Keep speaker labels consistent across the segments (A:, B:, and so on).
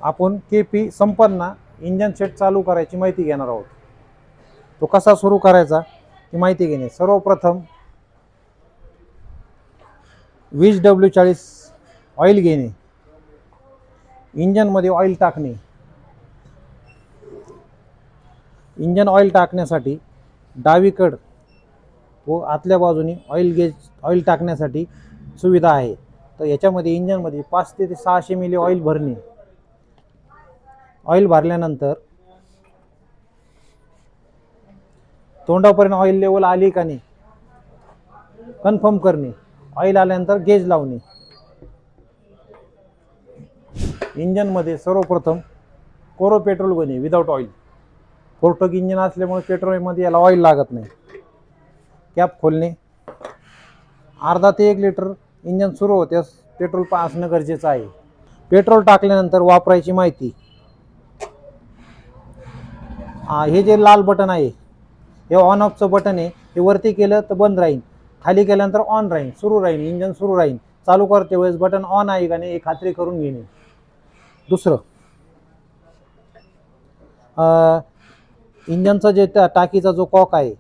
A: आपण KP संपन्न engine set चालू करायची माहिती घेणार आहोत। तो कसा सुरू करायचा ही माहिती घेणे। सर्वप्रथम 20W40 ऑइल घेणे, इंजन मध्ये ऑइल टाकणे। इंजन ऑइल टाकण्यासाठी डावीकड व आतल्या बाजूने ऑइल टाकण्यासाठी सुविधा आहे। तर याच्यामध्ये इंजन मध्ये 500 ते 600 मिली ऑइल भरणे। ऑइल भरल्यानंतर तोंडापर्यंत ऑइल लेवल आली का नाही कन्फर्म करणे। ऑइल आल्यानंतर गेज लावणे। इंजन मध्ये सर्वप्रथम कोरो पेट्रोल बने विदाउट ऑइल। फोर्टक इंजन असल्यामुळे पेट्रोल मध्ये याला ऑइल लागत नाही। कॅप खोलणे, अर्धा ते 1 लिटर इंजन सुरू होत्यास पेट्रोल असणं गरजेचं आहे। पेट्रोल टाकल्यानंतर वापरायची माहिती। हे जे लाल बटन आहे हे ऑन ऑफचं बटन आहे। हे वरती केलं तर बंद राहील, खाली केल्यानंतर ऑन राहील, सुरू राहील, इंजन सुरू राहील। चालू करते वेळेस बटन ऑन आहे का नाही हे खात्री करून घेणे। दुसरं, इंजनचा जे टाकीचा जो कॉक आहे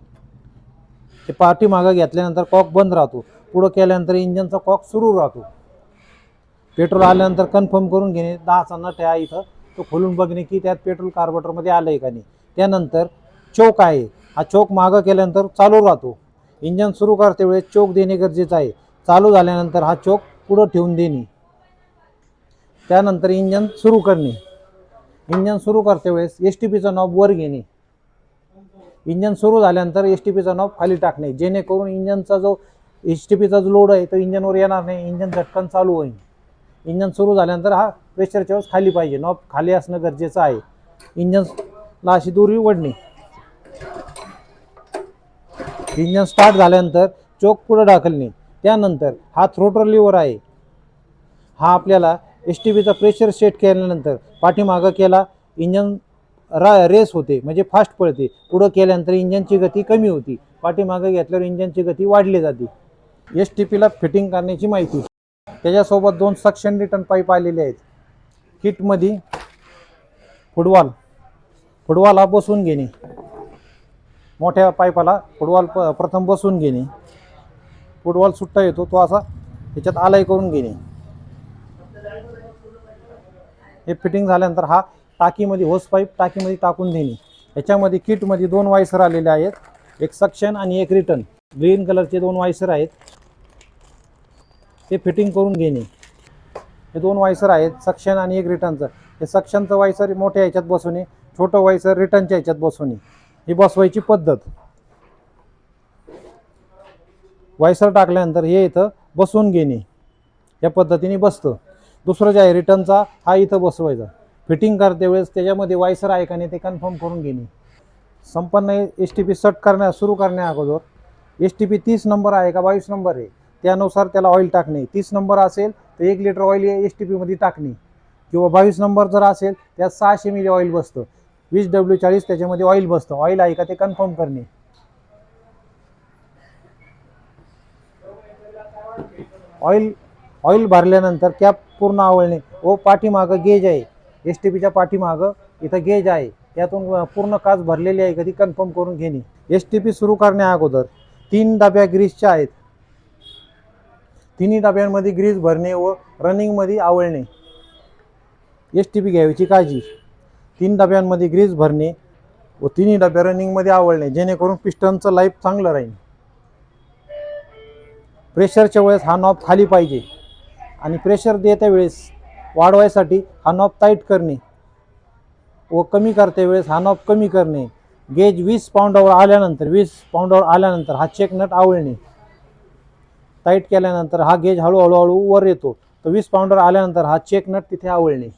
A: ते पाठीमागे घेतल्यानंतर कॉक बंद राहतो, पुढे केल्यानंतर इंजनचा कॉक सुरू राहतो। पेट्रोल आल्यानंतर कन्फर्म करून घेणे। 10चा नट आहे इथं, तो खोलून बघणे की त्यात पेट्रोल कार्बोरेटरमध्ये आलंय का नाही। त्यानंतर चोक आहे, हा चोक मागं केल्यानंतर चालू राहतो। इंजन सुरू करते वेळेस चोक देणे गरजेचं आहे। चालू झाल्यानंतर हा चोक पुढे ठेवून देणे। त्यानंतर इंजन सुरू करणे। इंजन सुरू करते वेळेस STPचा नॉब वर घेणे। इंजन सुरू झाल्यानंतर STPचा नॉब खाली टाकणे, जेणेकरून इंजनचा जो STPचा जो लोड आहे तो इंजनवर येणार नाही, इंजन झटकन चालू होईल। इंजन सुरू झाल्यानंतर हा प्रेशरच्या वेळेस खाली पाहिजे, नॉब खाली असणं गरजेचं आहे। इंजनला अशी दोरी ओढणे। इंजन स्टार्ट झाल्यानंतर चोक पुढे ढकलणे। त्यानंतर हा थ्रोटल लिव्हर आहे, हा आपल्याला STPचा प्रेशर सेट केल्यानंतर पाठीमागं केला इंजन रेस होते, म्हणजे फास्ट पळते। पुढे केल्यानंतर इंजनची गती कमी होती, पाठीमागं घेतल्यावर इंजनची गती वाढली जाते। STPला फिटिंग करण्याची माहिती। त्याच्यासोबत 2 सक्शन रिटर्न पाईप आलेले आहेत। किटमध्ये फुटवॉल हा बसवून घेणे। मोठ्या पाईपाला फुटवॉल प्रथम बसवून घेणे। फुटवॉल सुट्टा येतो तो असा त्याच्यात आलाय करून घेणे। हे फिटिंग झाल्यानंतर हा टाकीमध्ये होस पाईप टाकीमध्ये टाकून देणे। याच्यामध्ये किटमध्ये 2 वायसर आलेले आहेत, एक सक्शन आणि एक रिटर्न। ग्रीन कलरचे 2 वायसर आहेत, ते फिटिंग करून घेणे। हे 2 वायसर आहेत, सक्शन आणि एक रिटर्नचं। हे सक्शनचं वायसर मोठ्या ह्याच्यात बसवणे, छोटं वायसर रिटर्नच्या ह्याच्यात बसवणे, ही बसवायची पद्धत। वायसर टाकल्यानंतर हे इथं बसवून घेणे, या पद्धतीने बसतं। दुसरं जे आहे रिटर्नचा, हा इथं बसवायचा। फिटिंग करते वेळेस त्याच्यामध्ये वायसर आहे का नाही ते कन्फर्म करून घेणे। संपन्न STP सुरू करण्या अगोदर STP 30 नंबर आहे का 22 नंबर आहे त्यानुसार त्याला ऑइल टाकणे। 30 नंबर असेल तर 1 लिटर ऑइल STP मध्ये टाकणे, किंवा 22 नंबर जर असेल त्यात 600 मिली ऑइल बसतं। 20W40 त्याच्यामध्ये ऑइल बसतं, ऑइल आहे का ते कन्फर्म करणे। ऑइल भरल्यानंतर कॅप पूर्ण आवळणे व पाठीमागं गेज आहे, STPच्या पाठीमागं इथं गेज आहे, त्यातून पूर्ण काच भरलेली आहे कधी कन्फर्म करून घेणे। STP सुरू करण्या अगोदर 3 डब्या ग्रीसच्या आहेत, तिन्ही डब्यांमध्ये ग्रीस भरणे व रनिंगमध्ये आवळणे। STP घ्यायची काळजी। 3 डब्यांमध्ये ग्रीस भरणे व तिन्ही डब्या रनिंगमध्ये आवळणे, जेणेकरून पिस्टनचं लाईफ चांगलं राहील। प्रेशरच्या वेळेस हा नॉब खाली पाहिजे, आणि प्रेशर देत्या वेळेस वाढवायसाठी हा नॉब टाईट करणे व कमी करते वेळेस हा नॉब कमी करणे। गेज 20 पाऊंडावर आल्यानंतर हा चेक नट आवळणे। टाईट केल्यानंतर हा गेज हळूहळू वर येतो, तर 20 पाऊंडावर आल्यानंतर हा चेक नट तिथे आवळणे।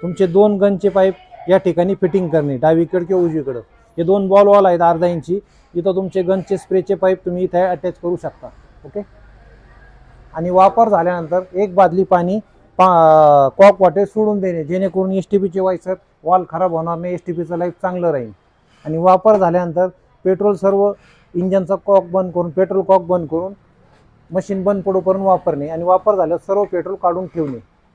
A: तुमचे 2 गनचे पाईप या ठिकाणी फिटिंग करणे, डावीकडे किंवा उजवीकडे। हे 2 बॉल वॉल आहेत अर्धा इंची, इथं तुमचे गनचे स्प्रेचे पाईप तुम्ही इथे अटॅच करू शकता। ओके। आणि वापर झाल्यानंतर 1 बादली पाणी कॉक वाटे सोडून देणे, जेणेकरून STPचे वायसर वॉल खराब होणार नाही, STPचं लाईफ चांगलं राहील। आणि वापर झाल्यानंतर पेट्रोल सर्व इंजनचा कॉक बंद करून, पेट्रोल कॉक बंद करून मशीन बंद पडोपर्यंत वापरणे, आणि वापर झाल्यावर सर्व पेट्रोल काढून ठेवणे।